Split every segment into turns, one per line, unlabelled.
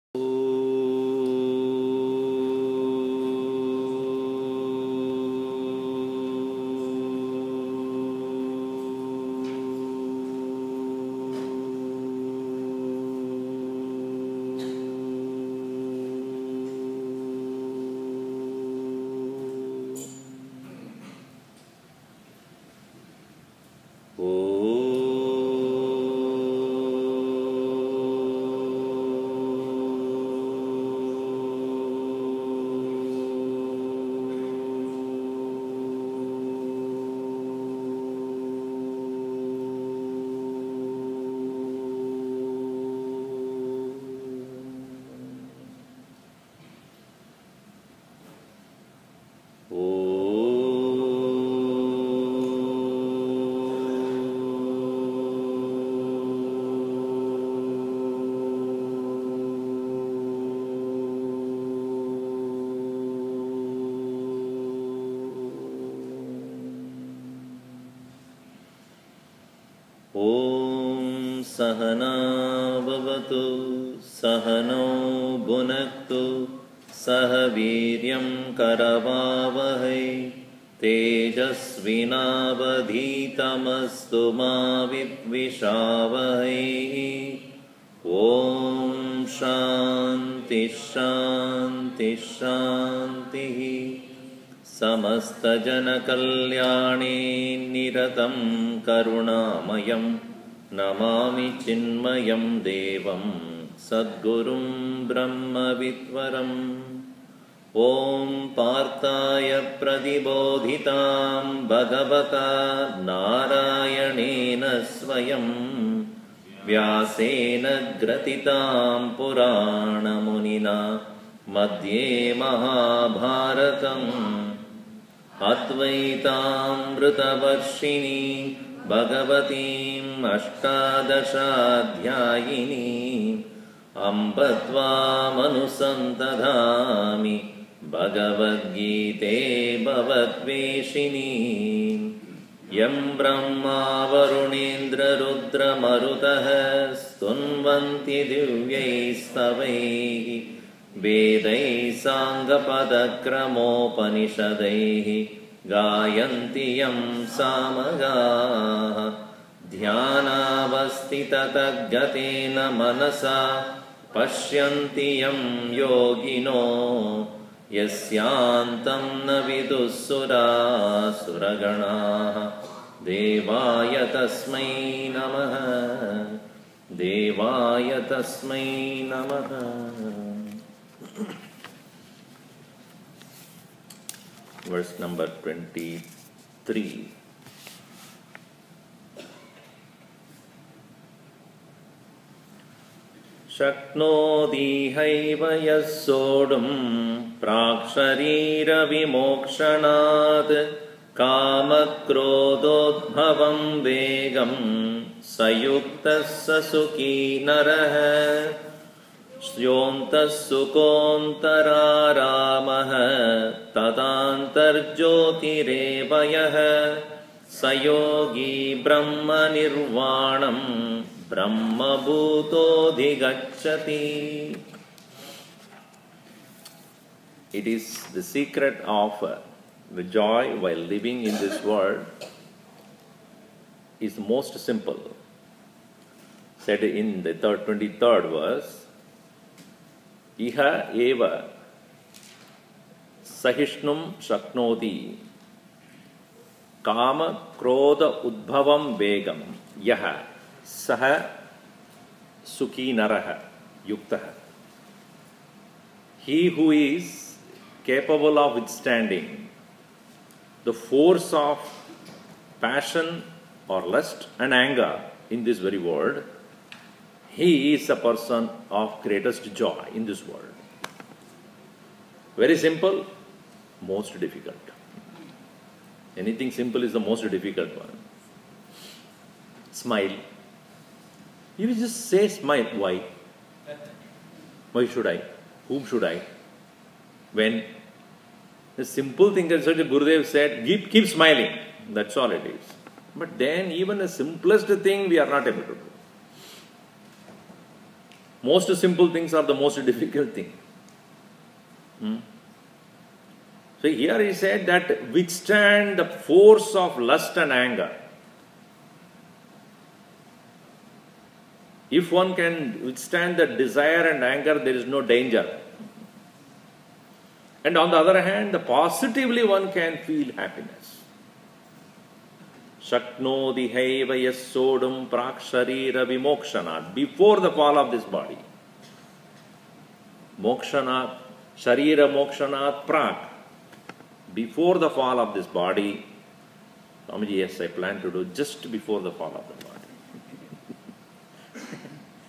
ॐ सहना भवतु सहनौ भुनक्तु सह वीर्यं करवावहै तेजस्विनावधीतमस्तु मा विद्विषावहै। ॐ शान्ति शान्ति शान्तिः। समस्तजनकल्याणे निरतं करुणामयं नमामि चिन्मयं देवं सद्गुरुं ब्रह्मविद्वरम्। ॐ पार्थाय प्रतिबोधितां भगवता नारायणेन स्वयं व्यासेन ग्रथितां पुराणमुनिना मध्ये महाभारतम् अद्वैतामृतवर्षिणी भगवतीम् अष्टादशाध्यायिनी अम्ब त्वामनुसन्तधामि भगवद्गीते भवद्वेषिणी। यं ब्रह्मा वरुणेन्द्ररुद्रमरुतः स्तुन्वन्ति दिव्यैस्तवैः वेदैः साङ्गपदक्रमोपनिषदैः गायन्ति यं सामगाः। ध्यानावस्थिततद्गतेन मनसा पश्यन्ति यं योगिनो यस्यान्तं न विदुःसुरासुरगणाः। देवाय तस्मै नमः देवाय तस्मै नमः। Verse number 23. शक्नोतीहैव यः सोढुं प्राक्शरीरविमोक्षणात् कामक्रोधोद्भवं वेगं स युक्तः स सुखी नरः। योऽन्तः सुकोऽन्तरारामः तदान्तर्ज्योतिरेव यः स योगी ब्रह्मनिर्वाणं ब्रह्मभूतोऽधिगच्छति। It is the secret of the joy while living in this world is most simple. Said in the 23rd verse, Iha eva sahishnum shaknoti kama krodha udbhavam vegam yaha saha sukhi naraha yuktaha. He who is capable of withstanding the force of passion or lust and anger in this very world, he is a person of greatest joy in this world. Very simple, most difficult. Anything simple is the most difficult one. Smile. You just say smile. Why? Why should I? Whom should I? When? The simple thing that Gurudev said, keep smiling. That's all it is. But then even the simplest thing we are not able to do. Most simple things are the most difficult thing. So here he said that withstand the force of lust and anger. If one can withstand the desire and anger, there is no danger. And on the other hand, positively one can feel happiness. Shaknodi haiva yassodum prak sharira vimokshanat. Before the fall of this body. Mokshanat, sharira mokshanat prak. Before the fall of this body. Swamiji, yes, I plan to do just before the fall of the body.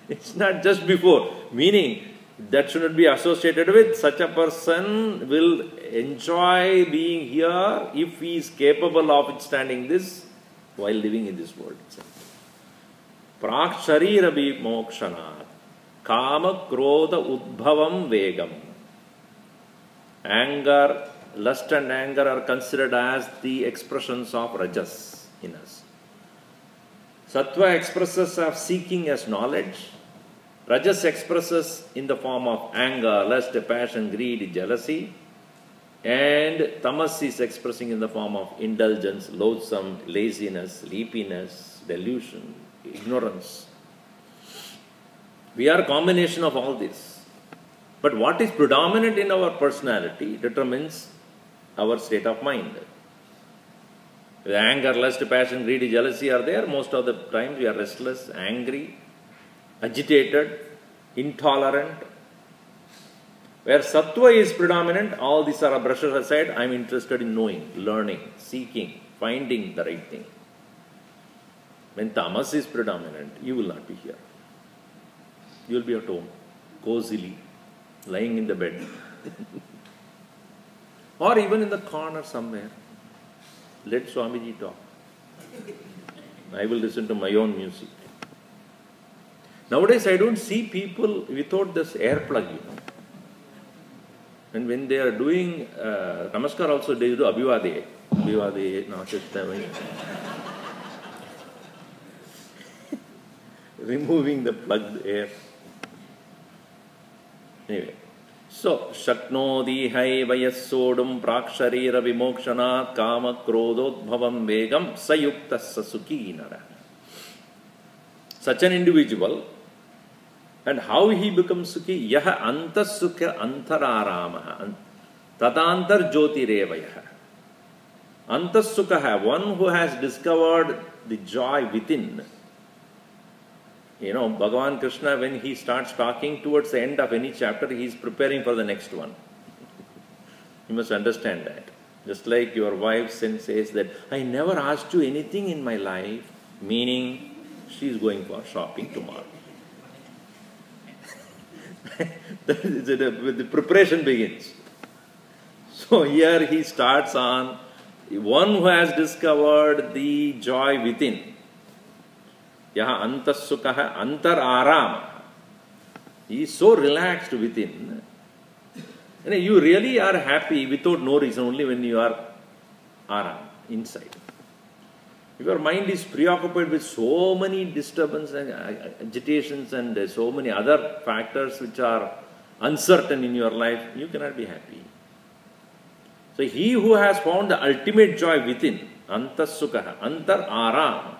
It's not just before, meaning that shouldn't be associated with such a person will enjoy being here if he is capable of withstanding this while living in this world itself. Prak sharira vimokshanat kama krodha udbhavam vegam. Anger, lust and anger are considered as the expressions of rajas in us. Sattva expresses of seeking as knowledge. Rajas expresses in the form of anger, lust, passion, greed, jealousy. And tamas is expressing in the form of indulgence, loathsome, laziness, sleepiness, delusion, ignorance. We are a combination of all this. But what is predominant in our personality determines our state of mind. If anger, lust, passion, greed, jealousy are there, most of the times we are restless, angry, agitated, intolerant. Where sattva is predominant, all these are brushed aside. I am interested in knowing, learning, seeking, finding the right thing. When tamas is predominant, you will not be here. You will be at home, cozily, lying in the bed. Or even in the corner somewhere. Let Swamiji talk. I will listen to my own music. Nowadays, I don't see people without this air plug, And when they are doing Namaskar also, they do Abhivade. Abhivade, Namaskar. Removing the plugged air. Anyway. So, Shaknodi haiva yassodum praksharira vimokshanat kama krododbhavam vegam sayuktasya sukhi nara. Such an individual. And how he becomes sukhi? Yaha antasukha antararamaha. Tatantar jyotirevayah. Antasukha, one who has discovered the joy within. Bhagavan Krishna, when he starts talking towards the end of any chapter, he is preparing for the next one. You must understand that. Just like your wife says that, I never asked you anything in my life, meaning she is going for shopping tomorrow. The preparation begins. So here he starts on one who has discovered the joy within. Yaha antasukha antar aram. He is so relaxed within. You really are happy without no reason, only when you are aram, inside. If your mind is preoccupied with so many disturbances and agitations and so many other factors which are uncertain in your life, you cannot be happy. So he who has found the ultimate joy within, antasukha, antar aram.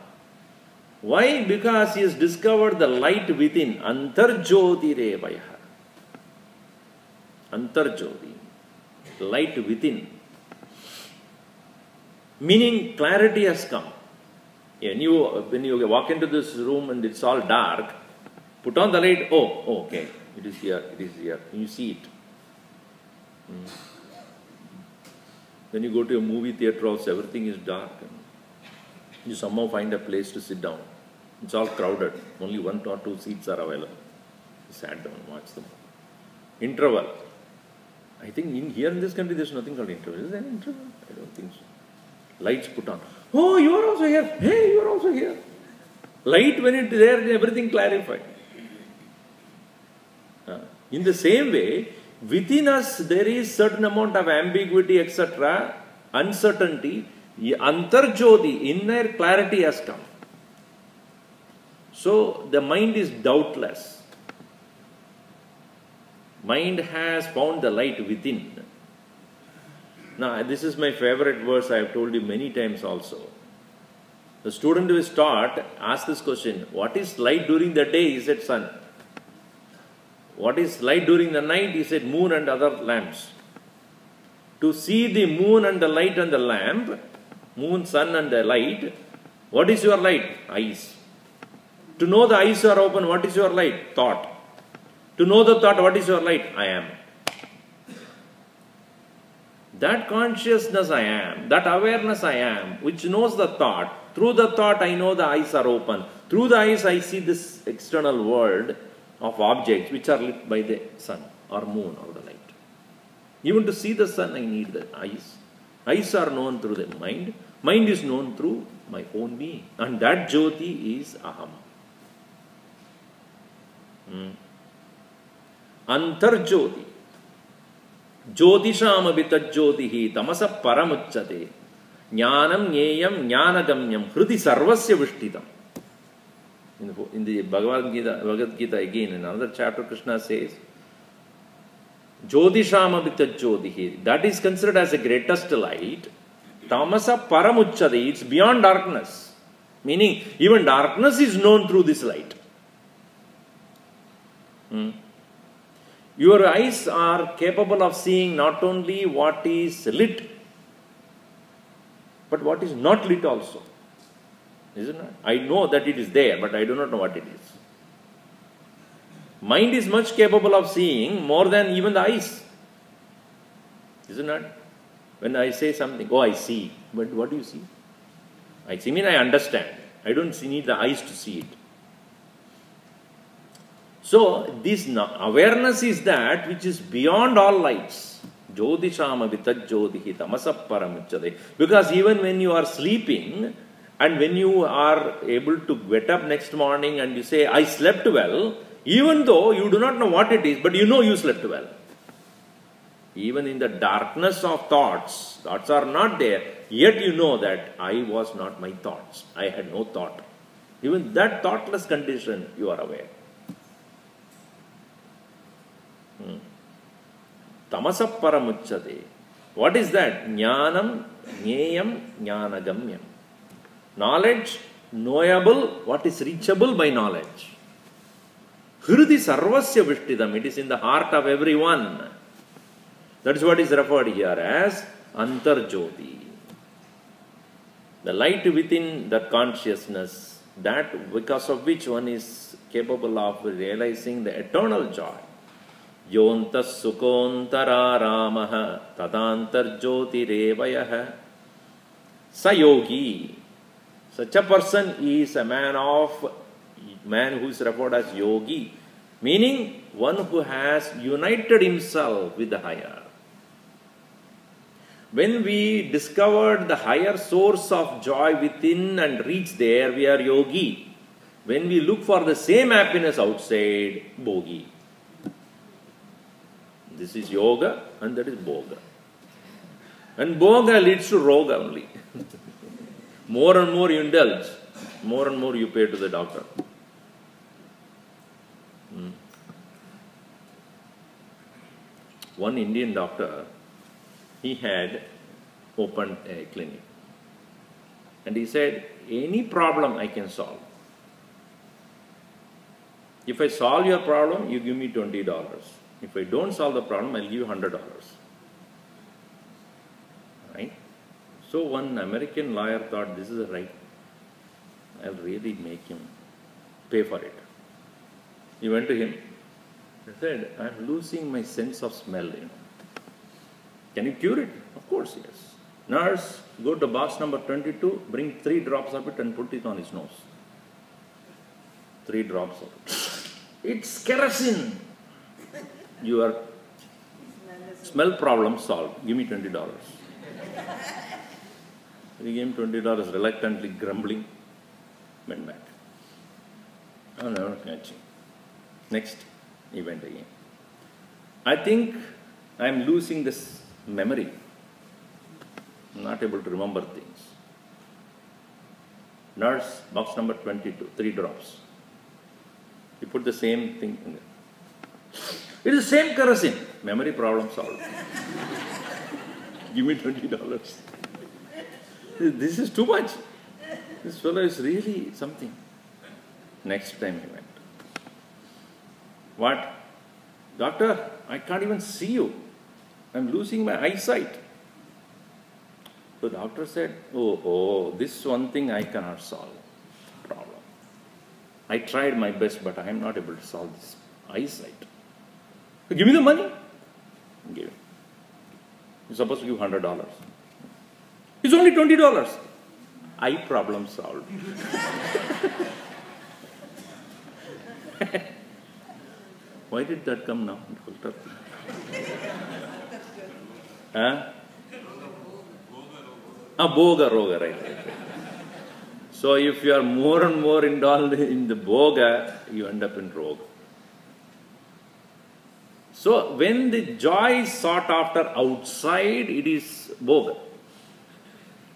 Why? Because he has discovered the light within, antarjyotirevayah. Antarjyoti, light within. Meaning clarity has come. When you walk into this room and it's all dark, put on the light, oh, okay, it is here, you see it. When you go to a movie theatre also, everything is dark. You somehow find a place to sit down. It's all crowded, only 1 or 2 seats are available. You sat down and watched them. Interval. I think here in this country there's nothing called interval. Is there an interval? I don't think so. Lights put on. Oh, you are also here. Hey, you are also here. Light, when it is there, everything clarified. In the same way, within us there is certain amount of ambiguity, etc., uncertainty. Antarjyoti, inner clarity has come. So the mind is doubtless. Mind has found the light within. Now, this is my favorite verse, I have told you many times also. The student who is taught asked this question, what is light during the day? He said, sun. What is light during the night? He said, moon and other lamps. To see the moon and the light and the lamp, moon, sun and the light, what is your light? Eyes. To know the eyes are open, what is your light? Thought. To know the thought, what is your light? I am. That consciousness I am, that awareness I am, which knows the thought, through the thought I know the eyes are open. Through the eyes I see this external world of objects which are lit by the sun or moon or the light. Even to see the sun I need the eyes. Eyes are known through the mind. Mind is known through my own being. And that Jyoti is Aham. Antarjyoti. Jyotisham abhitajyotihi tamasa paramucchate. Jnanam nyeyam jnanagamyam hridi sarvasya vishtitam. In the Bhagavad Gita again, in another chapter, Krishna says, Jyotisham abhitajyotihi. That is considered as the greatest light. Tamasa paramucchate. It's beyond darkness. Meaning, even darkness is known through this light. Your eyes are capable of seeing not only what is lit, but what is not lit also. Isn't it? I know that it is there, but I do not know what it is. Mind is much capable of seeing more than even the eyes. Isn't it? When I say something, oh, I see. But what do you see? I see mean I understand. I don't need the eyes to see it. So, this awareness is that which is beyond all lights. Jyotisham abhitajyotihi tamasa paramucchate. Because even when you are sleeping and when you are able to get up next morning and you say, I slept well, even though you do not know what it is, but you know you slept well. Even in the darkness of thoughts, thoughts are not there, yet you know that I was not my thoughts. I had no thought. Even that thoughtless condition, you are aware. Tamasa paramucchate. What is that? Jnanam, jneyam, jnanagamyam. Knowledge, knowable, what is reachable by knowledge. Hridi sarvasya vishtitam. It is in the heart of everyone. That is what is referred here as Antarjyoti. The light within that consciousness, that because of which one is capable of realizing the eternal joy. Yontas sukontara ramaha tadantarjyoti revayah. Sayogi. Such a person is a man who is referred as yogi, meaning one who has united himself with the higher. When we discovered the higher source of joy within and reach there, we are yogi. When we look for the same happiness outside, bogi. This is yoga and that is bhoga. And bhoga leads to roga only. More and more you indulge, more and more you pay to the doctor. One Indian doctor, he had opened a clinic. And he said, any problem I can solve. If I solve your problem, you give me $20. If I don't solve the problem, I'll give you $100. Right? So one American lawyer thought, this is right. I'll really make him pay for it. He went to him. He said, I'm losing my sense of smell. Can you cure it? Of course, yes. Nurse, go to box number 22, bring 3 drops of it and put it on his nose. 3 drops of it. It's kerosene. Your smell problem solved. Give me $20. He gave him $20, reluctantly grumbling, went back. Oh, no, catching. Next event again. I think I am losing this memory. I'm not able to remember things. Nurse, box number 22, 3 drops. He put the same thing in there. It is the same kerosene. Memory problem solved. Give me $20. This is too much. This fellow is really something. Next time he went. What? Doctor, I can't even see you. I'm losing my eyesight. The doctor said, oh, this one thing I cannot solve. Problem. I tried my best, but I am not able to solve this eyesight. So give me the money. Give him. You're supposed to give $100. It's only $20. Eye problem solved. Why did that come now? Huh? Bhoga roga, right. So if you are more and more indulged in the bhoga, you end up in roga. So when the joy is sought after outside, it is bhoga.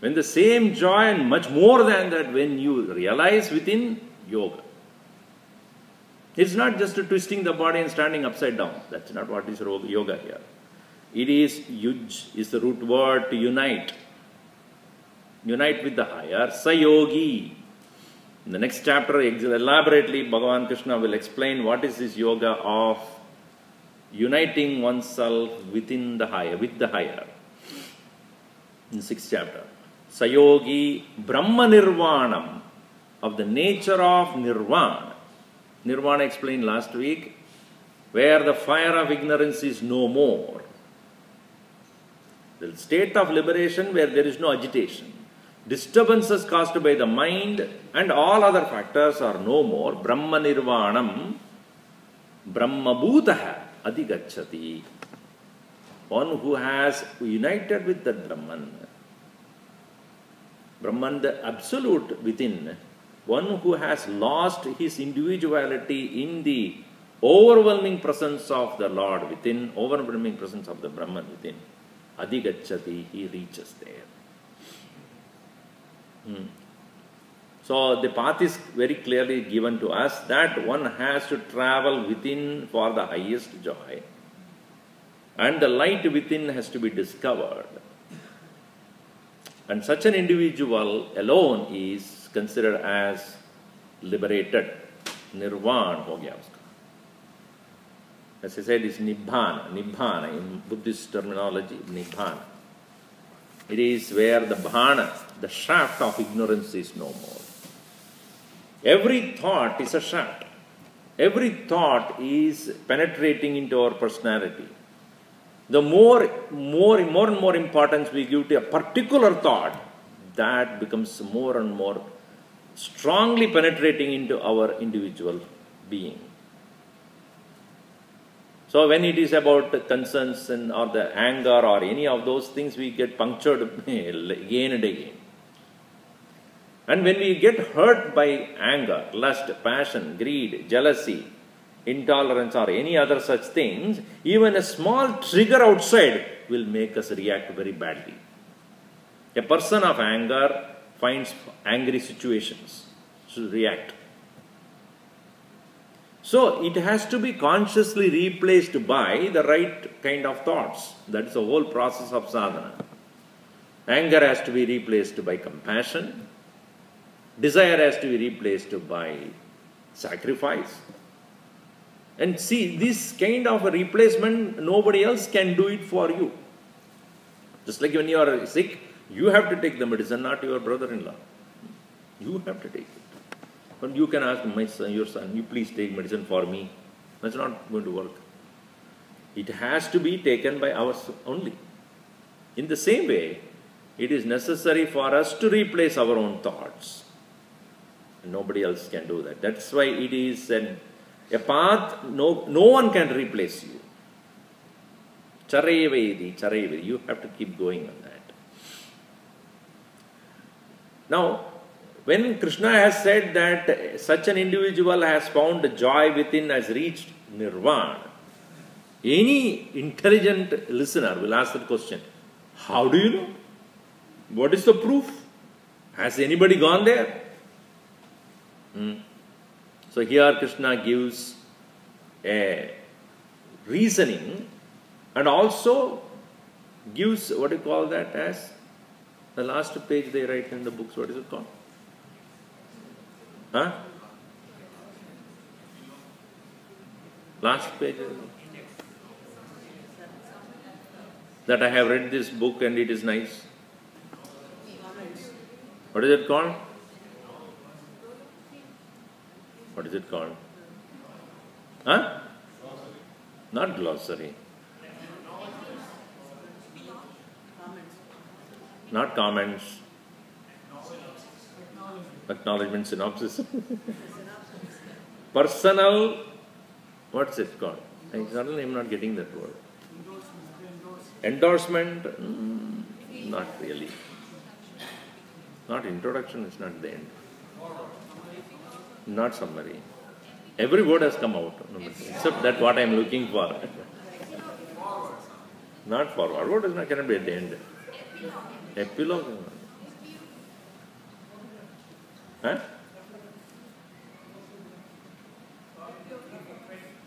When the same joy and much more than that, when you realize within, yoga. It's not just twisting the body and standing upside down. That's not what is yoga here. It is yuj, is the root word to unite. Unite with the higher, sayogi. In the next chapter, elaborately, Bhagavan Krishna will explain what is this yoga of uniting oneself within the higher, with the higher. In the 6th chapter. Sayogi Brahma Nirvanam, of the nature of Nirvana. Nirvana explained last week, where the fire of ignorance is no more. The state of liberation where there is no agitation. Disturbances caused by the mind and all other factors are no more. Brahma Nirvanam, Brahma Bhutaha Adhigacchati. One who has united with that Brahman, the absolute within, one who has lost his individuality in the overwhelming presence of the Lord within, overwhelming presence of the Brahman within, Adhigacchati, he reaches there. So the path is very clearly given to us that one has to travel within for the highest joy, and the light within has to be discovered. And such an individual alone is considered as liberated. Nirvana ho gaya uska. As I said, it's Nibbana. Nibbana in Buddhist terminology, Nibbana. It is where the bhana, the shaft of ignorance is no more. Every thought is a shaft. Every thought is penetrating into our personality. The more and more importance we give to a particular thought, that becomes more and more strongly penetrating into our individual being. So when it is about concerns or the anger or any of those things, we get punctured again and again. And when we get hurt by anger, lust, passion, greed, jealousy, intolerance or any other such things, even a small trigger outside will make us react very badly. A person of anger finds angry situations to react. So it has to be consciously replaced by the right kind of thoughts. That's the whole process of sadhana. Anger has to be replaced by compassion. Desire has to be replaced by sacrifice. And see, this kind of a replacement, nobody else can do it for you. Just like when you are sick, you have to take the medicine, not your brother-in-law. You have to take it. But you can ask my son, your son, you please take medicine for me. That's not going to work. It has to be taken by us only. In the same way, it is necessary for us to replace our own thoughts. And nobody else can do that. That's why it is a path no one can replace you. Charayavedi, you have to keep going on that. Now, when Krishna has said that such an individual has found joy within, has reached nirvana, any intelligent listener will ask the question, how do you know? What is the proof? Has anybody gone there? So here Krishna gives a reasoning, and also gives, what do you call that as? The last page they write in the books, what is it called? Huh? Last page. That I have read this book and it is nice. What is it called? What is it called? Huh? Not glossary. Not comments. Acknowledgement, synopsis. Personal, what's it called? I suddenly am not getting that word. Endorsement? Not really. Not introduction, it's not the end. Not summary. Every word has come out, except that what I am looking for. Not forward. What is not cannot be at the end? Epilogue. Huh?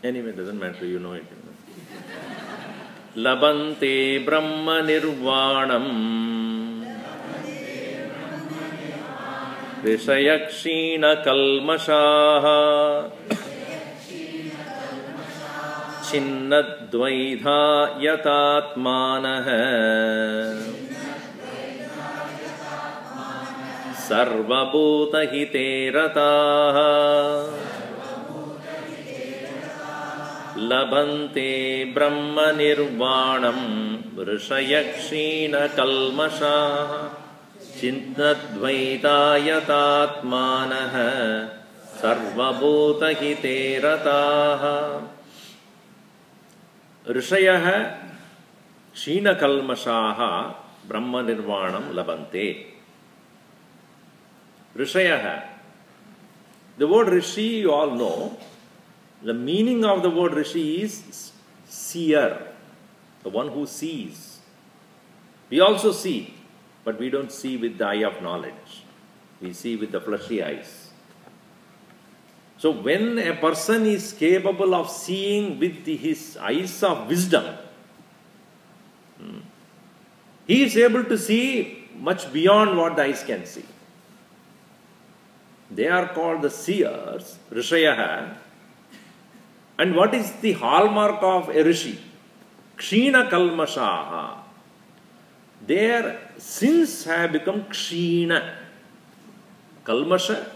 Anyway, it doesn't matter, you know it. Labante Brahma Nirvanam Rishayakshina Kalmashaha Chinnadvaidha Yatatmanaha Sarvabhuta Hite Rataha Labante Brahma Nirvanam Vrishayakshina Kalmasha Chinnadvaita Yatatmanaha Sarvabhuta Hite Rataha Rishayaha Shina Kalmashaha Brahma Nirvanam Labante. Rishayaha. The word Rishi you all know. The meaning of the word Rishi is seer, the one who sees. We also see, but we don't see with the eye of knowledge. We see with the fleshy eyes. So when a person is capable of seeing with his eyes of wisdom, he is able to see much beyond what the eyes can see. They are called the seers, Rishayaha. And what is the hallmark of a rishi? Kshina Kalmashaha. Their sins have become Kshina. Kalmasha.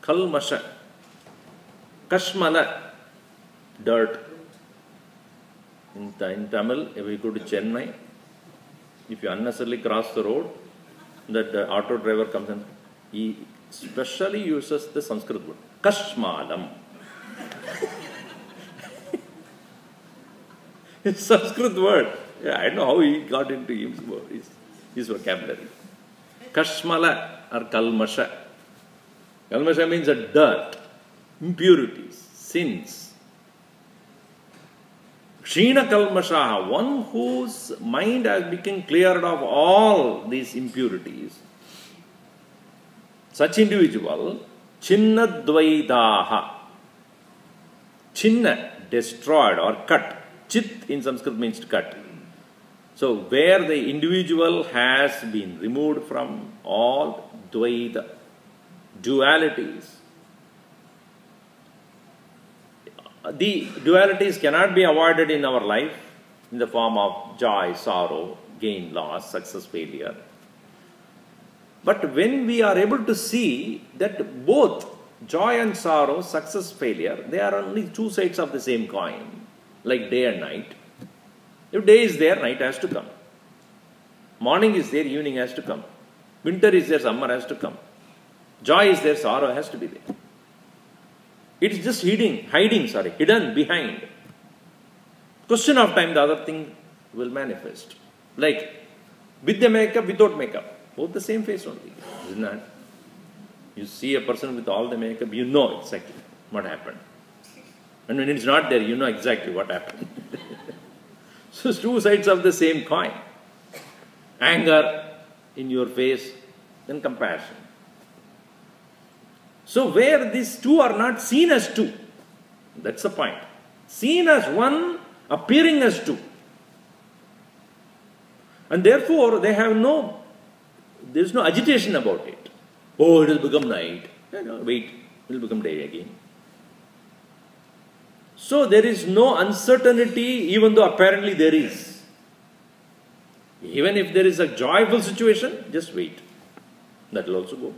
Kalmasha. Kashmala. Dirt. In Tamil, if you go to Chennai, if you unnecessarily cross the road, the auto driver comes and he specially uses the Sanskrit word. Kashmalam. It's Sanskrit word. Yeah, I don't know how he got into his vocabulary. Kashmala or Kalmasha. Kalmasha means a dirt, impurities, sins. Kshina Kalmashaha, one whose mind has become cleared of all these impurities. Such individual, Chinnadvaidaha. Chinna, destroyed or cut. Chit in Sanskrit means to cut. So, where the individual has been removed from all Dvaita, dualities. The dualities cannot be avoided in our life in the form of joy, sorrow, gain, loss, success, failure. But when we are able to see that both joy and sorrow, success, failure, they are only two sides of the same coin, like day and night. If day is there, night has to come. Morning is there, evening has to come. Winter is there, summer has to come. Joy is there, sorrow has to be there. It is just hidden behind. Question of time, the other thing will manifest. Like with the makeup, without makeup. Both the same face only, isn't it? You see a person with all the makeup, you know exactly what happened. And when it's not there, you know exactly what happened. So it's two sides of the same coin. Anger in your face, then compassion. So where these two are not seen as two, That's the point. Seen as one, appearing as two. And therefore, there is no agitation about it. Oh, it will become night. Wait, it will become day again. So there is no uncertainty, even though apparently there is. Even if there is a joyful situation, just wait. That will also go.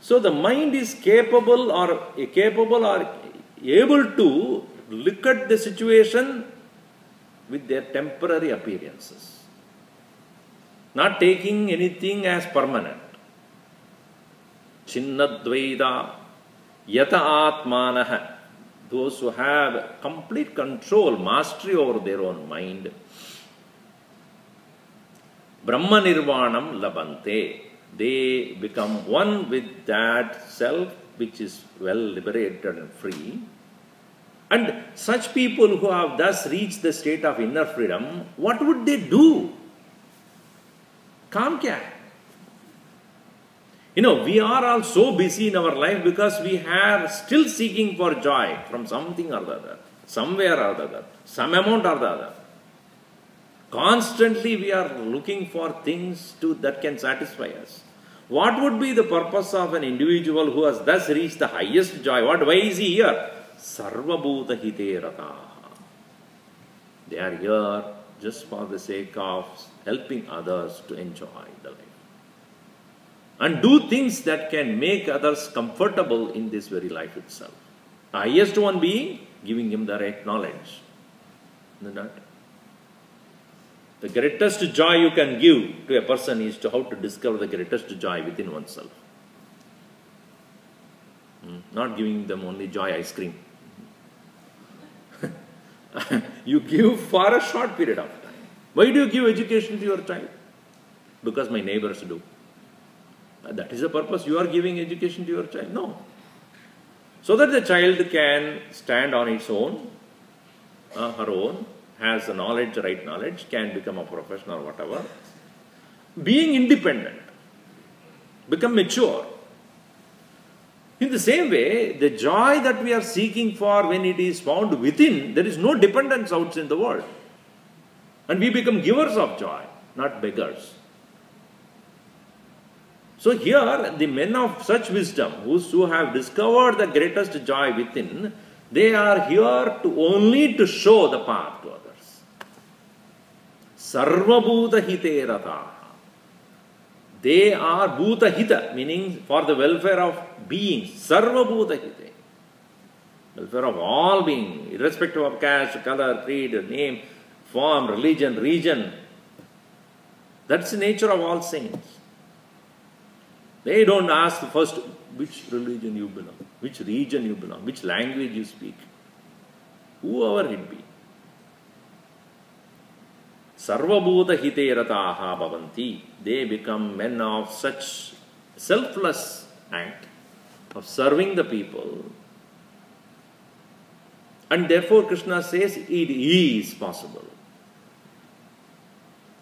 So the mind is capable or able to look at the situation with their temporary appearances, not taking anything as permanent. Chinnadvaida yata atmanah. Those who have complete control, mastery over their own mind. Brahma nirvanam labante. They become one with that self which is well liberated and free. And such people who have thus reached the state of inner freedom, what would they do? Kaam kya hai? We are all so busy in our life because we are still seeking for joy from something or the other, somewhere or the other, some amount or the other. Constantly we are looking for things that can satisfy us. What would be the purpose of an individual who has thus reached the highest joy? Why is he here? Sarva bhuta hite rataha. They are here just for the sake of helping others to enjoy the life. And do things that can make others comfortable in this very life itself. The highest one being giving him the right knowledge. Isn't that? The greatest joy you can give to a person is to how to discover the greatest joy within oneself. Not giving them only joy ice cream. You give for a short period of time. Why do you give education to your child? Because my neighbors do. That is the purpose you are giving education to your child? No. So that the child can stand on its own, her own, has the knowledge, right knowledge, can become a professional or whatever. Being independent, become mature. In the same way, the joy that we are seeking for, when it is found within, there is no dependence outside in the world. And we become givers of joy, not beggars. So here, the men of such wisdom, who have discovered the greatest joy within, they are here only to show the path to others. Sarva bhuta hite rataha. They are bhuta hita, meaning for the welfare of beings. Sarva bhuta hite. Welfare of all beings, irrespective of caste, color, creed, name, form, religion, region. That's the nature of all saints. They don't ask first which religion you belong, which region you belong, which language you speak. Whoever it be. Sarva bhuta hite rataha bhavanti. They become men of such selfless act of serving the people. And therefore Krishna says it is possible.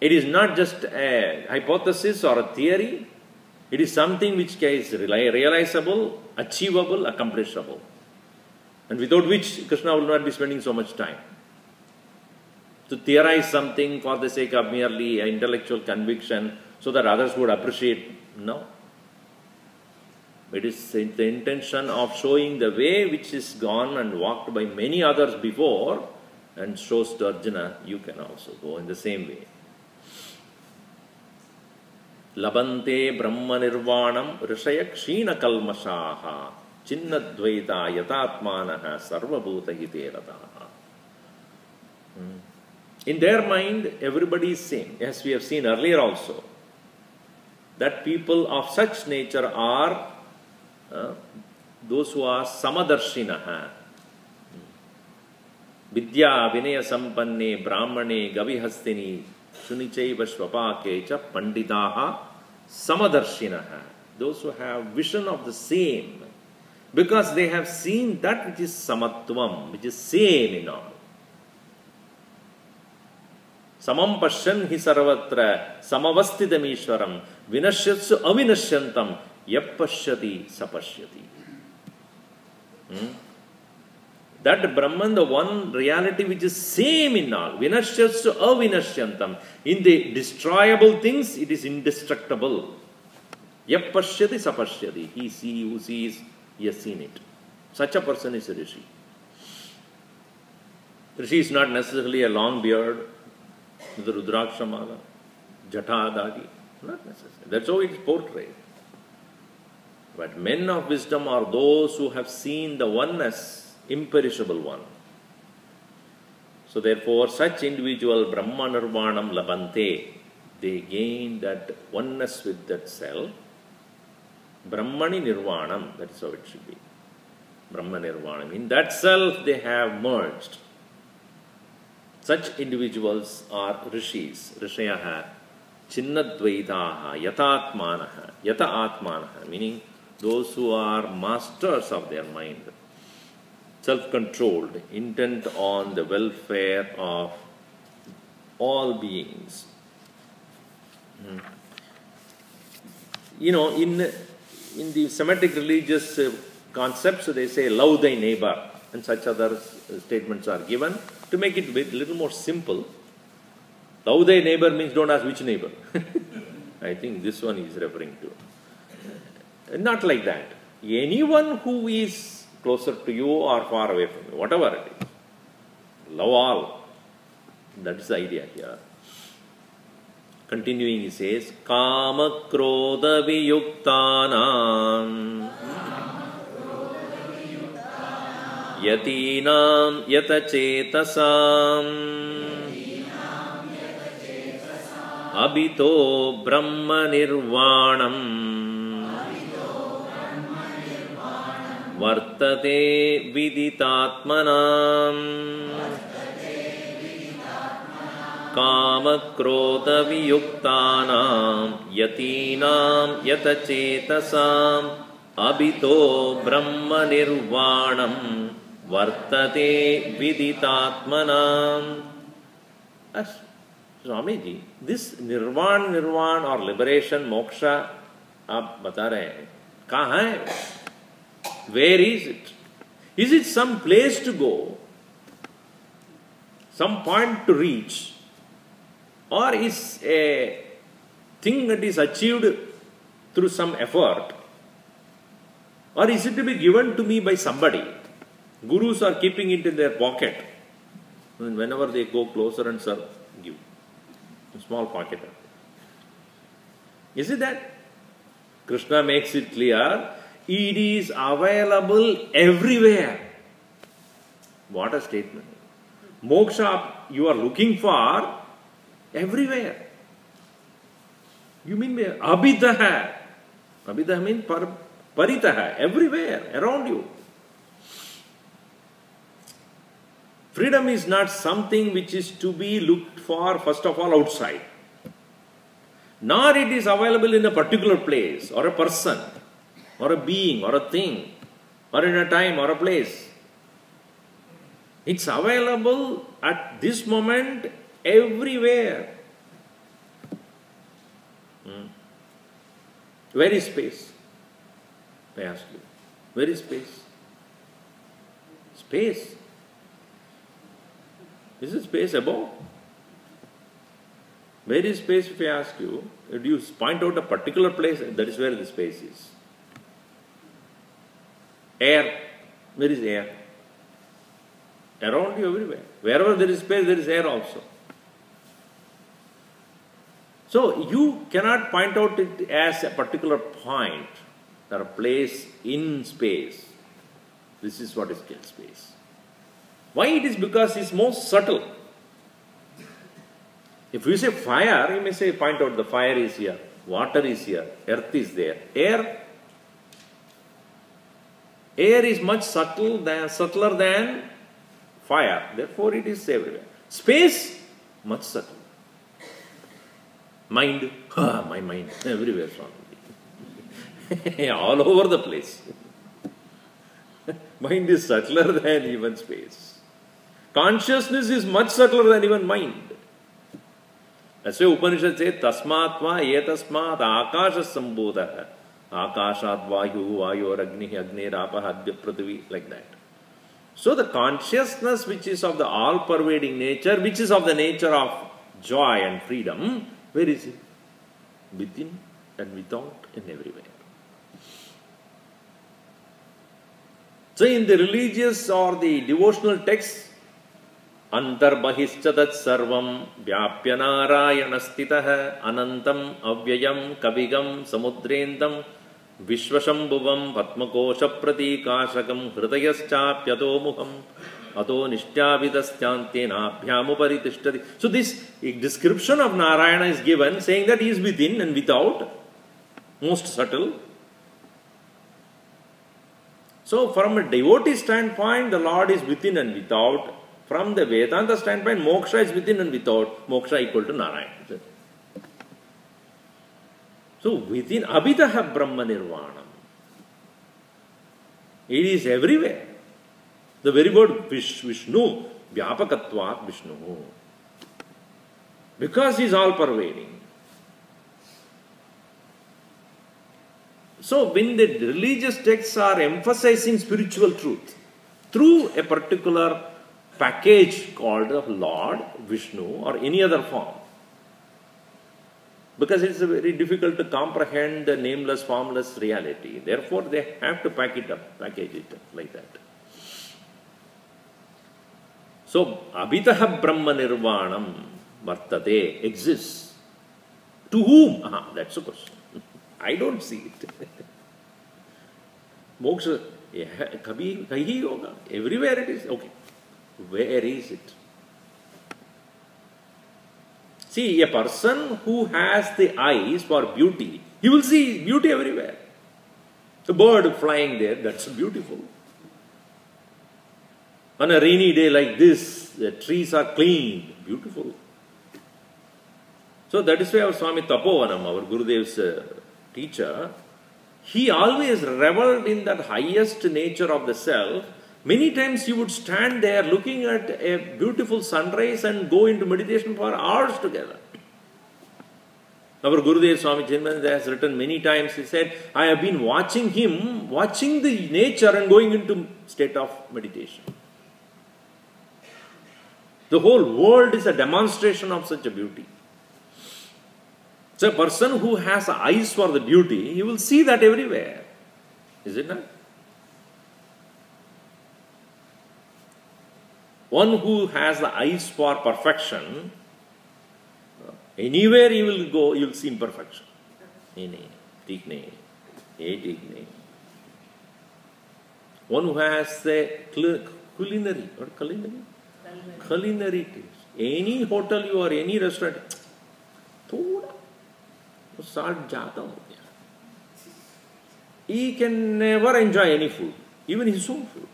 It is not just a hypothesis or a theory. It is something which is realizable, achievable, accomplishable. And without which Krishna will not be spending so much time. To theorize something for the sake of merely intellectual conviction so that others would appreciate. No. It is the intention of showing the way which is gone and walked by many others before, and shows to Arjuna, you can also go in the same way. Labante brahma nirvanam rishaya kshina kalmashaha chinnadvaita yatatmanaha sarva bhuta hite rataha. In their mind, everybody is same, as we have seen earlier also. That people of such nature are those who are samadarshinaha. Vidya vinaya sampanne brahmane gavihastini shunichaiva shvapakecha panditaha samadarshinaha. Those who have vision of the same, because they have seen that which is samatvam, which is same in all. Samam pashyan hi sarvatra samavastidam ishwaram vinashyatsu avinashyantam yap pashyati sapashyati. That Brahman, the one reality which is same in all, vinashyasya avinashyantam. In the destroyable things, it is indestructible. Yap pashyati sapashyati. He who sees, he has seen it. Such a person is a Rishi. Rishi is not necessarily a long beard, with the Rudraksha mala, jata dadi. Not necessary. That's how it is portrayed. But men of wisdom are those who have seen the oneness, imperishable one. So therefore, such individual Brahma Nirvanam labante, they gain that oneness with that self. Brahmani Nirvanam, that is how it should be. Brahma Nirvanam. In that self they have merged. Such individuals are rishis. Rishayaha, chinnadvaitaha, yatatmanaha, yata atmanaha, meaning those who are masters of their mind, self-controlled, intent on the welfare of all beings. You know, in the Semitic religious concepts, they say, love thy neighbor, and such other statements are given to make it a little more simple. Love thy neighbor means don't ask which neighbor. I think this one is referring to. Not like that. Anyone who is closer to you or far away from you, whatever it is. Love all. That is the idea here. Continuing, he says, Kama Krodha Viyuktanam Yatinam Yatachetasam Abhito Brahma Nirvanam Vartate Viditatmanam Kama Krodha Viyuktanam Yatinam Yatachetasam Abhito Brahma Nirvanam Vartate Viditatmanam. Swamiji, this nirvan or liberation, moksha, आप बता रहे हैं, कहाँ है? Where is it? Is it some place to go? Some point to reach? Or is a thing that is achieved through some effort? Or is it to be given to me by somebody? Gurus are keeping it in their pocket. And whenever they go closer and serve, give. A small pocket. Is it that? Krishna makes it clear, it is available everywhere. What a statement. Moksha you are looking for everywhere. You mean abhitaha. Abhitaha means paritaha, everywhere, around you. Freedom is not something which is to be looked for, first of all, outside. Nor it is available in a particular place, or a person, or a being, or a thing, or in a time, or a place. It's available at this moment everywhere. Where is space? I ask you. Where is space? Space. Is it space above? Where is space, if I ask you? If you point out a particular place, that is where the space is. Air. Where is air? Around you everywhere. Wherever there is space, there is air also. So you cannot point out it as a particular point or a place in space. This is what is called space. Why it is? Because it's most subtle. If you say fire, you may say, point out the fire is here, water is here, earth is there. Air is much subtler than fire. Therefore, it is everywhere. Space, much subtle. Mind, my mind, everywhere. All over the place. Mind is subtler than even space. Consciousness is much subtler than even mind. That's why Upanishad says, Tasmatva etasmat akasha sambodha. Akashat Vayu, Vayor Agni, Agnirapah, Adya Prithvi, like that. So the consciousness which is of the all-pervading nature, which is of the nature of joy and freedom, where is it? Within and without and everywhere. So in the religious or the devotional texts, Antarbahishcha tat sarvam vyapya narayanastitah anantam avyayam kavigam samudrendam vishvashambhuvam patmakosha pratikashakam hridayaschapyato muham ato nishtyavidastyantenabhyamupari tishtati. So this description of Narayana is given saying that he is within and without, most subtle. So from a devotee standpoint, the Lord is within and without. From the Vedanta standpoint, moksha is within and without. Moksha equal to Narayana. So within Abhidaha Brahma Nirvanam, it is everywhere. The very word Vishnu, Vyapakatvat Vishnu. Because he is all pervading. So when the religious texts are emphasizing spiritual truth through a particular package called Lord, Vishnu or any other form, because it is very difficult to comprehend the nameless, formless reality. Therefore, they have to package it up like that. So, Abhitaha Brahma Nirvanam Vartate exists. To whom? That's the question. I don't see it. Moksha, kahi yoga. Everywhere it is. Okay. Where is it? See, a person who has the eyes for beauty, he will see beauty everywhere. The bird flying there, that's beautiful. On a rainy day like this, the trees are clean, beautiful. So that is why our Swami Tapovanam, our Gurudev's teacher, he always reveled in that highest nature of the self. Many times he would stand there looking at a beautiful sunrise and go into meditation for hours together. Our Gurudev Swami Chinmayananda has written many times, he said, I have been watching him, watching the nature and going into state of meditation. The whole world is a demonstration of such a beauty. So a person who has eyes for the beauty, he will see that everywhere. Is it not? One who has the eyes for perfection, anywhere he will go, you will see imperfection. One who has the culinary taste. Any hotel you or any restaurant, salt jata ho gaya. He can never enjoy any food, even his own food.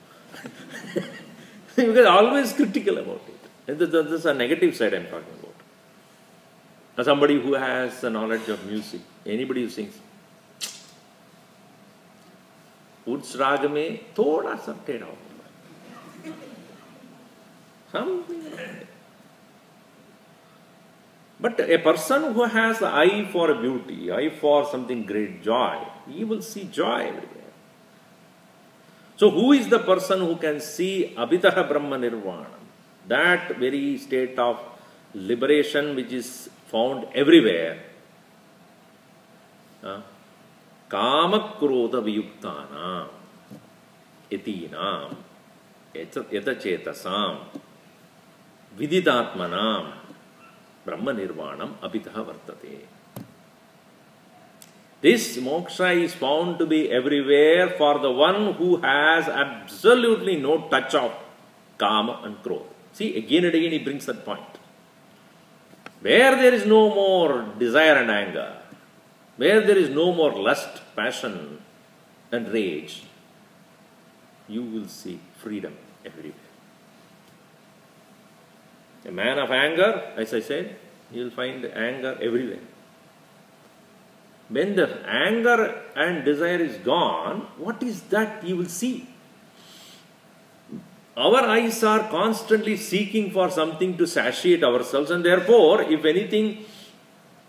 Because always critical about it. And this is a negative side I am talking about. Now somebody who has the knowledge of music, anybody who sings, उस राग में थोड़ा सा टेढ़ा होगा, something like that. But a person who has the eye for beauty, eye for something great, joy, he will see joy everywhere. So who is the person who can see Abhitaha Brahma Nirvana? That very state of liberation which is found everywhere. Kama Krodha Viyuktanam Yatinam Yatachetasam Viditatmanam Brahma Nirvanam Abhitaha Vartate. This moksha is found to be everywhere for the one who has absolutely no touch of kama and krodha. See, again and again he brings that point. Where there is no more desire and anger, where there is no more lust, passion and rage, you will see freedom everywhere. A man of anger, as I said, you will find anger everywhere. When the anger and desire is gone, what is that you will see? Our eyes are constantly seeking for something to satiate ourselves, and therefore, if anything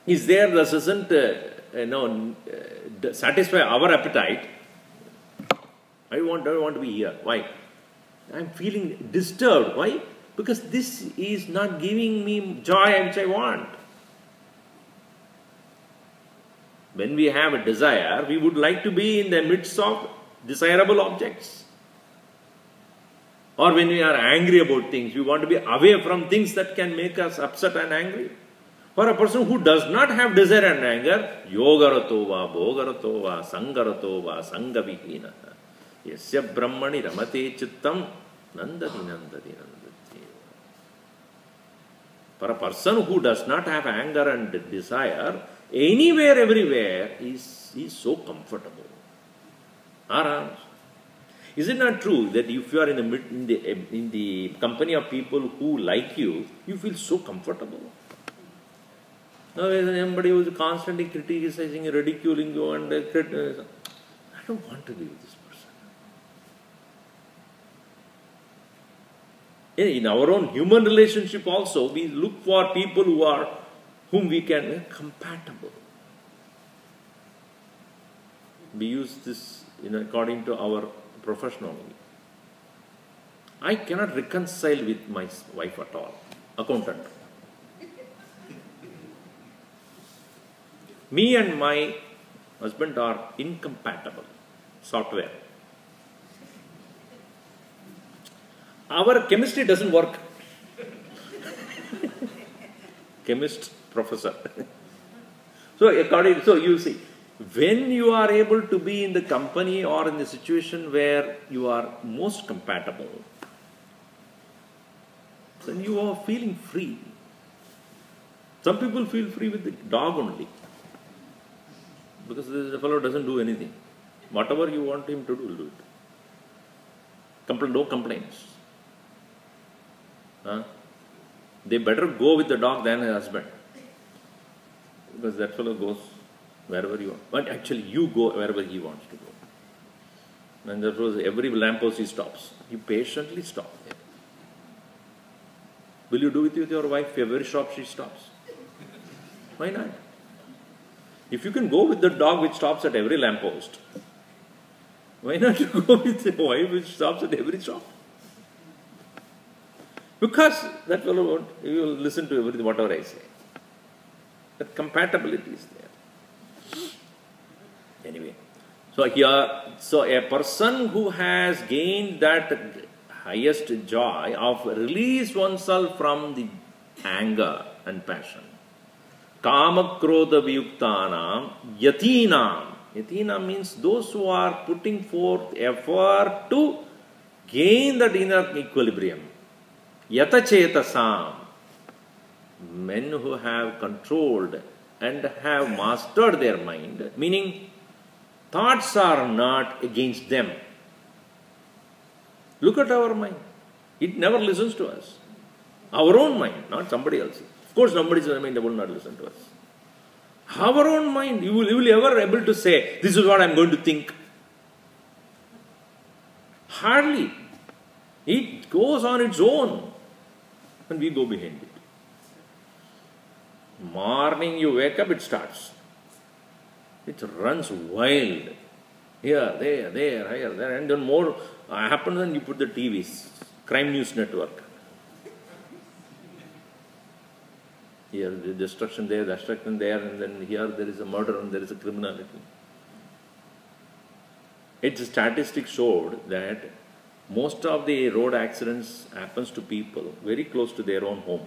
is there that doesn't satisfy our appetite, I want to be here. Why? I'm feeling disturbed. Why? Because this is not giving me joy which I want. When we have a desire, we would like to be in the midst of desirable objects. Or when we are angry about things, we want to be away from things that can make us upset and angry. For a person who does not have desire and anger, yogarato va, bhogarato va, sangarato va, sangavihina. Yasya brahmani ramate chittam nandati nandati nandati. For a person who does not have anger and desire, anywhere, everywhere, is so comfortable. Aram. Is it not true that if you are in the company of people who like you, you feel so comfortable? Now, somebody who is constantly criticizing, ridiculing you, and I don't want to be with this person. In our own human relationship also, we look for people whom we can be compatible. We use this according to our professional. I cannot reconcile with my wife at all. Accountant. Me and my husband are incompatible. Software. Our chemistry doesn't work. Chemist, professor. So you see, when you are able to be in the company or in the situation where you are most compatible, then you are feeling free. Some people feel free with the dog only. Because the fellow doesn't do anything. Whatever you want him to do, will do it. No complaints. They better go with the dog than a husband. Because that fellow goes wherever you want. But actually you go wherever he wants to go. And therefore every lamppost he stops. You patiently stop there. Will you do it with your wife? Every shop she stops. Why not? If you can go with the dog which stops at every lamppost, why not you go with the wife which stops at every shop? Because that fellow won't, he will listen to everything, whatever I say. That compatibility is there. Anyway, so a person who has gained that highest joy of release oneself from the anger and passion. Kama krodha viyuktanam yatinam. Yatina means those who are putting forth effort to gain that inner equilibrium. Yata chetasam. Men who have controlled and have mastered their mind, meaning thoughts are not against them. Look at our mind. It never listens to us. Our own mind, not somebody else's. Of course, somebody's mind will not listen to us. Our own mind, you will ever able to say, this is what I am going to think. Hardly. It goes on its own. And we go behind it. Morning you wake up, it starts. It runs wild. Here, there, here, there. And then more happens when you put the TVs. Crime News Network. Here the destruction there, and then here there is a murder and there is a criminality. Its statistics showed that most of the road accidents happens to people very close to their own home.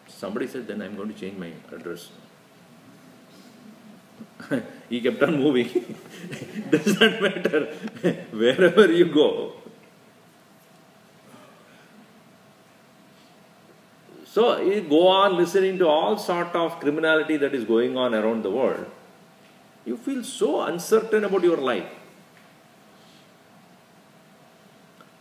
Somebody said, then I am going to change my address. He kept on moving. Does not matter. Wherever you go. So you go on listening to all sort of criminality that is going on around the world. You feel so uncertain about your life.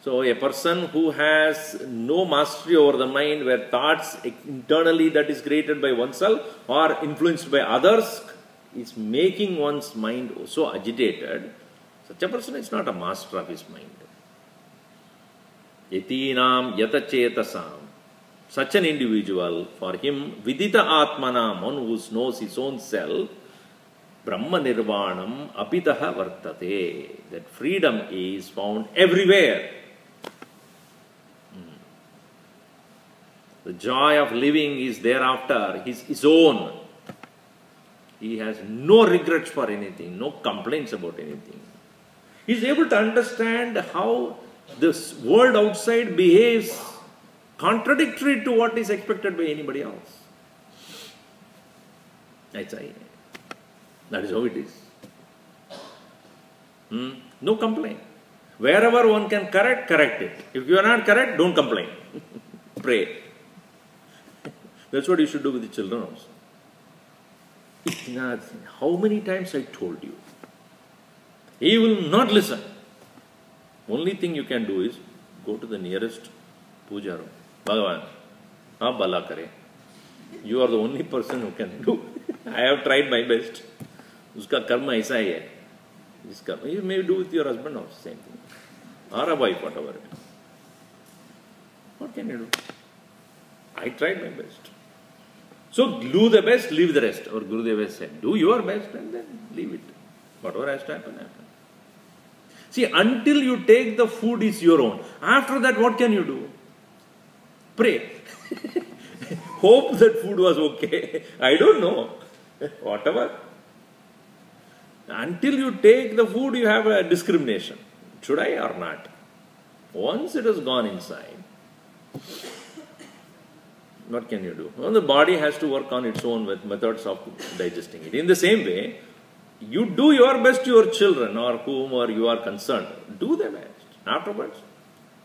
So a person who has no mastery over the mind, where thoughts internally that is created by oneself or influenced by others is making one's mind so agitated, such a person is not a master of his mind. Yatinam yata chetasam. Such an individual, for him, vidita atmanam, one who knows his own self, Brahma nirvanam apitaha vartate. That freedom is found everywhere. The joy of living is thereafter his own. He has no regrets for anything, no complaints about anything. He is able to understand how this world outside behaves contradictory to what is expected by anybody else. That is how it is. No complaint. Wherever one can correct it. If you are not correct, don't complain. Pray. That's what you should do with the children also. How many times I told you? He will not listen. Only thing you can do is go to the nearest puja room. Bhagavan, aap bala kare. You are the only person who can do. I have tried my best. Uska karma aisa hi hai. You may do with your husband also, same thing. Or a wife, whatever. What can you do? I tried my best. So do the best, leave the rest. Or Gurudev has said, do your best and then leave it. Whatever has to happen, happen. See, until you take the food is your own. After that, what can you do? Pray. Hope that food was okay. I don't know. Whatever. Until you take the food, you have a discrimination. Should I or not? Once it has gone inside, what can you do? Well, the body has to work on its own with methods of digesting it. In the same way, you do your best to your children or whom you are concerned. Do their best. Afterwards,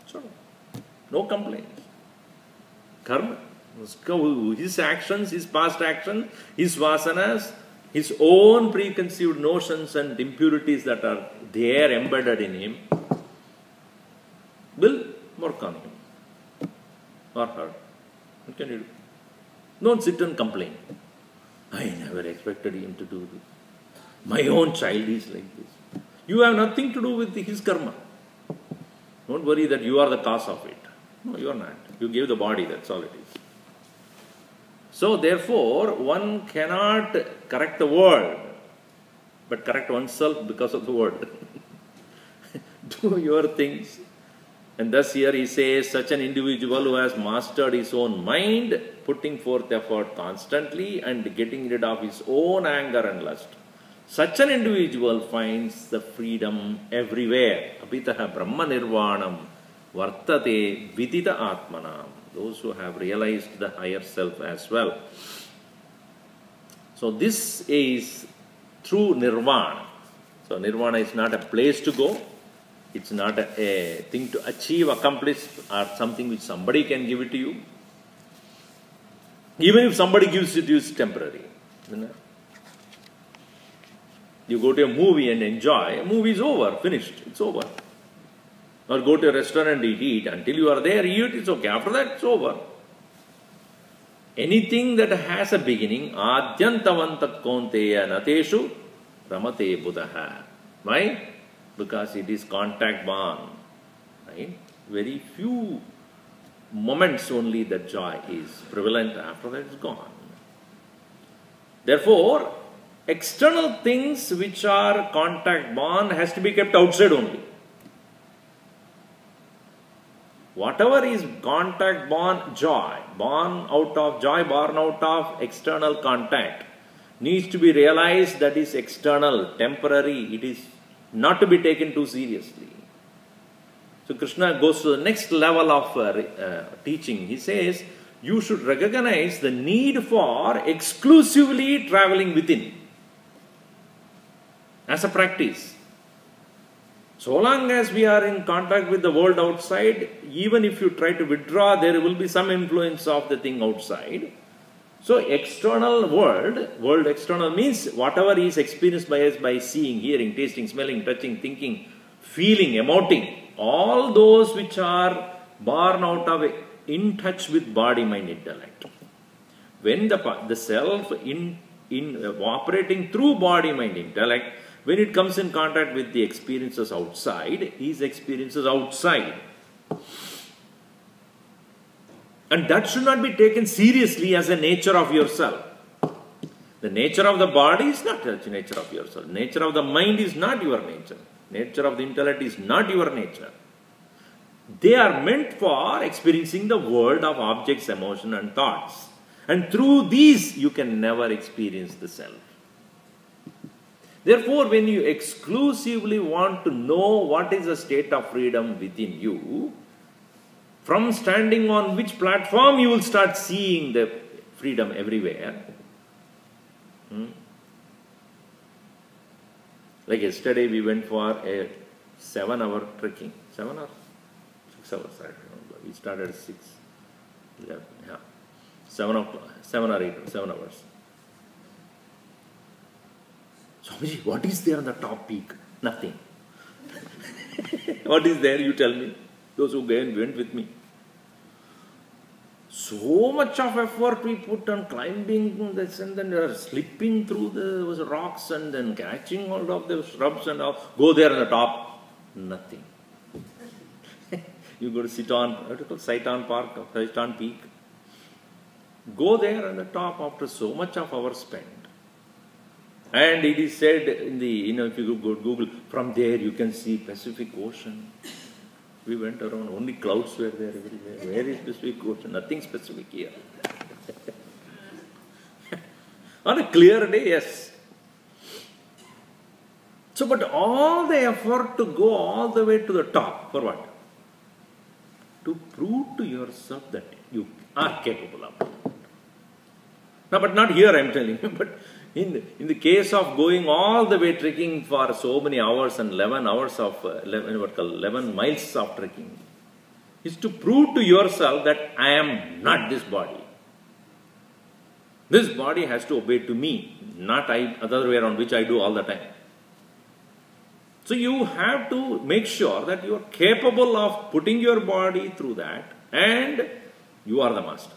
so no complaints. Karma. His actions, his past action, his vasanas, his own preconceived notions and impurities that are there embedded in him will work on him or her. What can you do? Don't sit and complain. I never expected him to do this. My own child is like this. You have nothing to do with his karma. Don't worry that you are the cause of it. No, you are not. You gave the body, that's all it is. So therefore, one cannot correct the world, but correct oneself because of the world. Do your things. And thus here he says, such an individual who has mastered his own mind, putting forth effort constantly and getting rid of his own anger and lust. Such an individual finds the freedom everywhere. Apitaha Brahma Nirvanam Vartate Vidita Atmanam. Those who have realized the higher self as well. So this is true Nirvana. So Nirvana is not a place to go. It's not a thing to achieve, accomplish, or something which somebody can give it to you. Even if somebody gives it to you, it's temporary. You go to a movie and enjoy, a movie is over, finished, it's over. Or go to a restaurant and eat. Until you are there, eat, it's okay. After that, it's over. Anything that has a beginning, Adyantavantak Konteya Nateshu Ramate Buddha. Why? Because it is contact born. Right? Very few moments only that joy is prevalent. After that, it's gone. Therefore, external things which are contact born has to be kept outside only. Whatever is contact born joy, born out of external contact, needs to be realized that is external, temporary. It is not to be taken too seriously. So Krishna goes to the next level of teaching. He says, you should recognize the need for exclusively traveling within as a practice. So long as we are in contact with the world outside, even if you try to withdraw, there will be some influence of the thing outside. So external world external means whatever is experienced by us by seeing, hearing, tasting, smelling, touching, thinking, feeling, emoting, all those which are born out of in touch with body, mind, intellect. When the self in operating through body, mind, intellect, when it comes in contact with the experiences outside, his experiences outside. And that should not be taken seriously as a nature of yourself. The nature of the body is not the nature of your soul. Nature of the mind is not your nature. Nature of the intellect is not your nature. They are meant for experiencing the world of objects, emotion and thoughts. And through these, you can never experience the self. Therefore, when you exclusively want to know what is the state of freedom within you, from standing on which platform you will start seeing the freedom everywhere. Like yesterday, we went for a 7-hour trekking. 7 or 6 hours, I don't remember. We started at 6. 11, yeah. 7 or 8, 7 hours. Swamiji, what is there on the top peak? Nothing. What is there, you tell me? Those who went with me. So much of effort we put on climbing this and then slipping through those rocks and then catching hold of the shrubs and all. Go there on the top. Nothing. You go to Saitan Park, Saitan Peak. Go there on the top after so much of hours spent. And it is said in the, if you go to Google, from there you can see Pacific Ocean. We went around, only clouds were there everywhere. Where is Pacific Ocean? Nothing specific here. On a clear day, yes. So, but all the effort to go all the way to the top, for what? To prove to yourself that you are capable of it. No, but not here, I am telling you, but in the case of going all the way trekking for so many hours and 11 hours of 11 miles of trekking, is to prove to yourself that I am not this body. This body has to obey to me, not other way around, which I do all the time. So you have to make sure that you are capable of putting your body through that, and you are the master.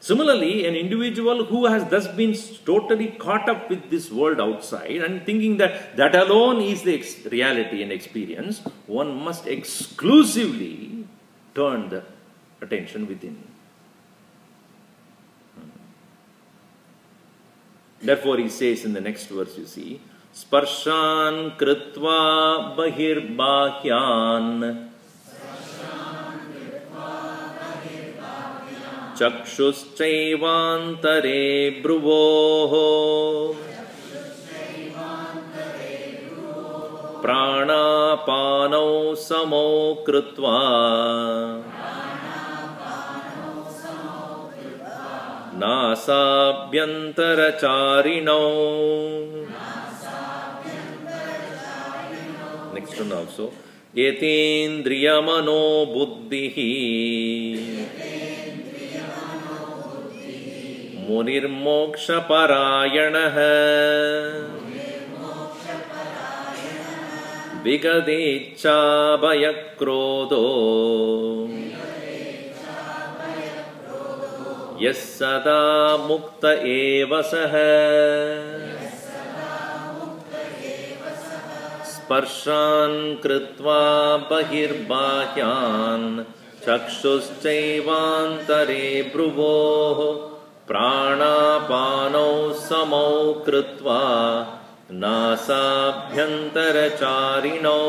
Similarly, an individual who has thus been totally caught up with this world outside and thinking that that alone is the reality and experience, one must exclusively turn the attention within. Therefore, he says in the next verse, you see, Sparshan kritva bahirbahyan Chakshuschaivantare bruvoho Pranapanau samo kritva Nasabhyantaracharino. Next one also. Yetendriyamano buddhihi Munirmoksha parayanaha Vigadecha bhayakrodo Yassada mukta eva saha Sparshan kritva bahirbahyan Chakshuschaivantare bruvoho Pranapanau samau kritva Nasabhyantaracharino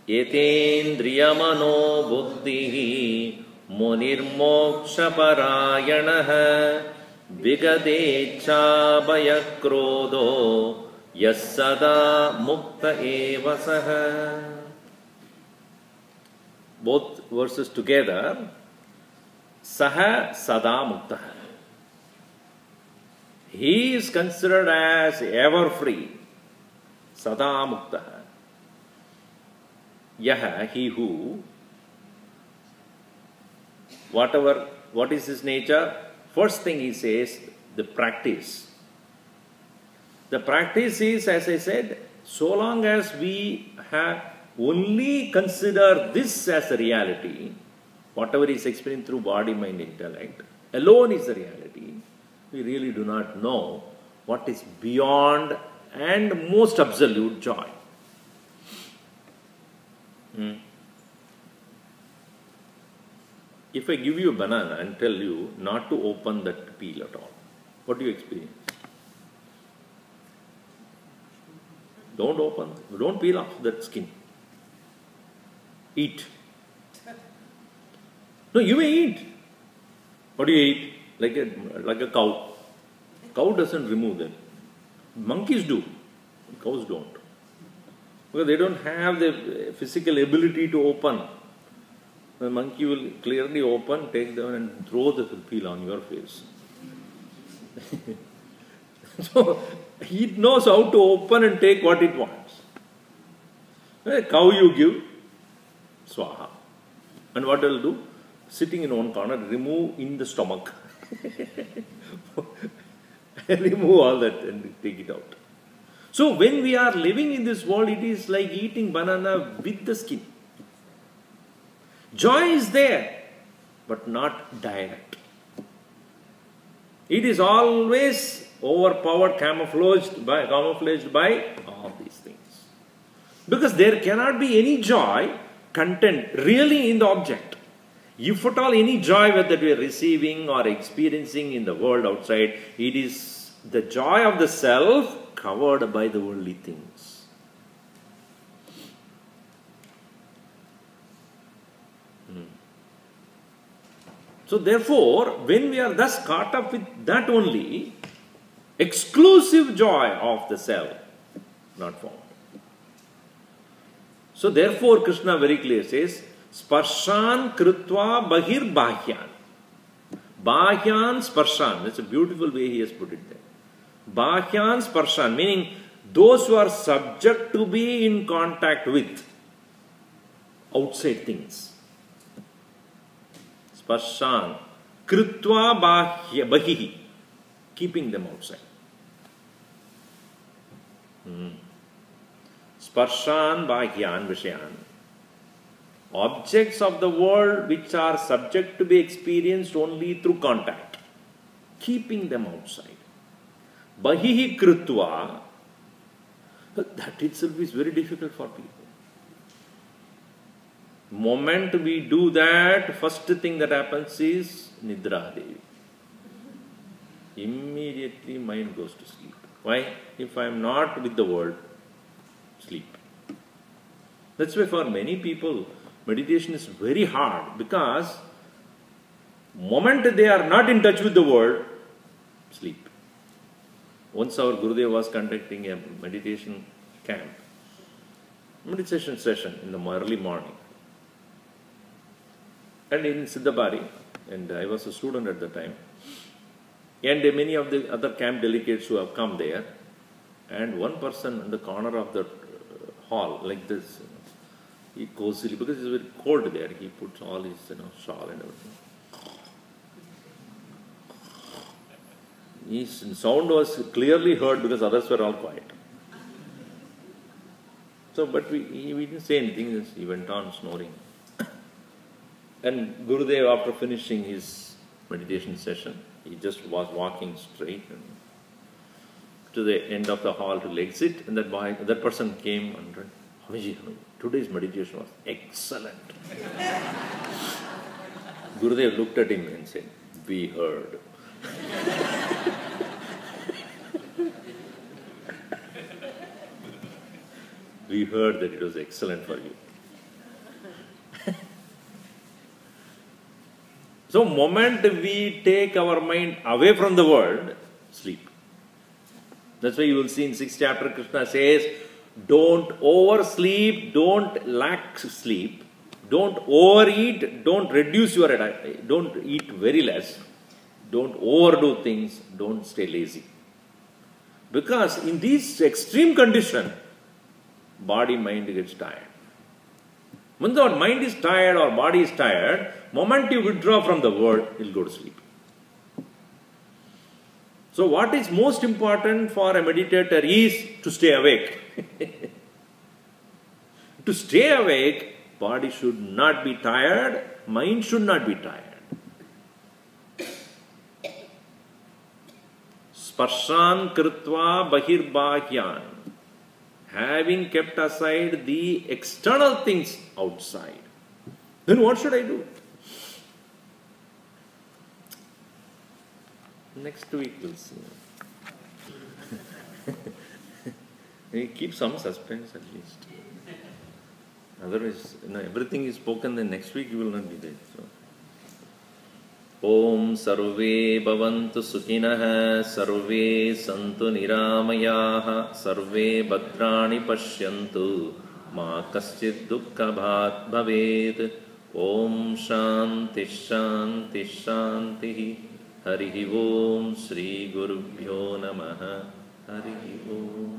Yetendriyamano buddhihi Munirmoksha parayanaha Vigadecha bhayakrodo Yassada mukta eva saha. Both verses together. Saha sada muktaha. He is considered as ever free. Sada muktaha. Yaha, he who, what is his nature? First thing he says, the practice. The practice is, as I said, so long as we have only consider this as a reality, whatever is experienced through body, mind, intellect, alone is the reality. We really do not know what is beyond and most absolute joy. If I give you a banana and tell you not to open that peel at all, What do you experience? Don't open, don't peel off that skin. Eat. No, you may eat. What do you eat? Like a cow. Cow doesn't remove that. Monkeys do. Cows don't. Because they don't have the physical ability to open. The monkey will clearly open, take them and throw the peel on your face. So, it knows how to open and take what it wants. A cow you give, swaha. And what it will do? Sitting in one corner, remove in the stomach. Remove all that and take it out. So when we are living in this world, it is like eating banana with the skin. Joy is there, but not direct. It is always overpowered, camouflaged by all these things. Because there cannot be any joy, content really in the object. If at all any joy that we are receiving or experiencing in the world outside, it is the joy of the self covered by the worldly things. So therefore, when we are thus caught up with that only, exclusive joy of the self, not found. So therefore, Krishna very clearly says, Sparshan Krutva Bahir Bahyan. Bahyan Sparshan. That's a beautiful way he has put it there. Bahyan Sparshan, meaning those who are subject to be in contact with outside things. Sparshan Krutva Bahihi, keeping them outside. Sparshan Bahyan Vishayan. Objects of the world which are subject to be experienced only through contact, keeping them outside. Bahihi Krutva, that itself is very difficult for people. Moment we do that, first thing that happens is Nidra Devi. Immediately mind goes to sleep. Why? If I am not with the world, sleep. That's why for many people, meditation is very hard, because moment they are not in touch with the world, sleep. Once our Gurudev was conducting a meditation camp, meditation session in the early morning. And in Siddhabari, and I was a student at the time, and many of the other camp delegates who have come there, and one person in the corner of the hall, like this, he cozily, because it's very cold there, he puts all his shawl and everything. His sound was clearly heard because others were all quiet. So, but we didn't say anything, he went on snoring. And Gurudev, after finishing his meditation session, he just was walking straight to the end of the hall to exit, and that person came and said, Hamiji, today's meditation was excellent. Gurudev looked at him and said, we heard. We heard that it was excellent for you. So, moment we take our mind away from the world, sleep. That's why you will see in 6th chapter, Krishna says, don't oversleep, don't lack sleep, don't overeat, don't reduce your appetite, don't eat very less, don't overdo things, don't stay lazy. Because in this extreme condition, body, mind gets tired. When our mind is tired or body is tired, moment you withdraw from the world, you'll go to sleep. So what is most important for a meditator is to stay awake. To stay awake, body should not be tired, mind should not be tired. Sparshan Krutva Bahirbahyan. Having kept aside the external things outside, then what should I do? next week we'll see. We keep some suspense at least. Otherwise, everything is spoken, then next week you will not be there. So. Om sarve bhavantu sukhinah, sarve santu niramayaha, sarve bhadrani pashyantu, ma kaschid dukkha bhat bhavet. Om shanti shanti shanti. Harihi Om Shri Gurubhyo Namaha. Harihi Om.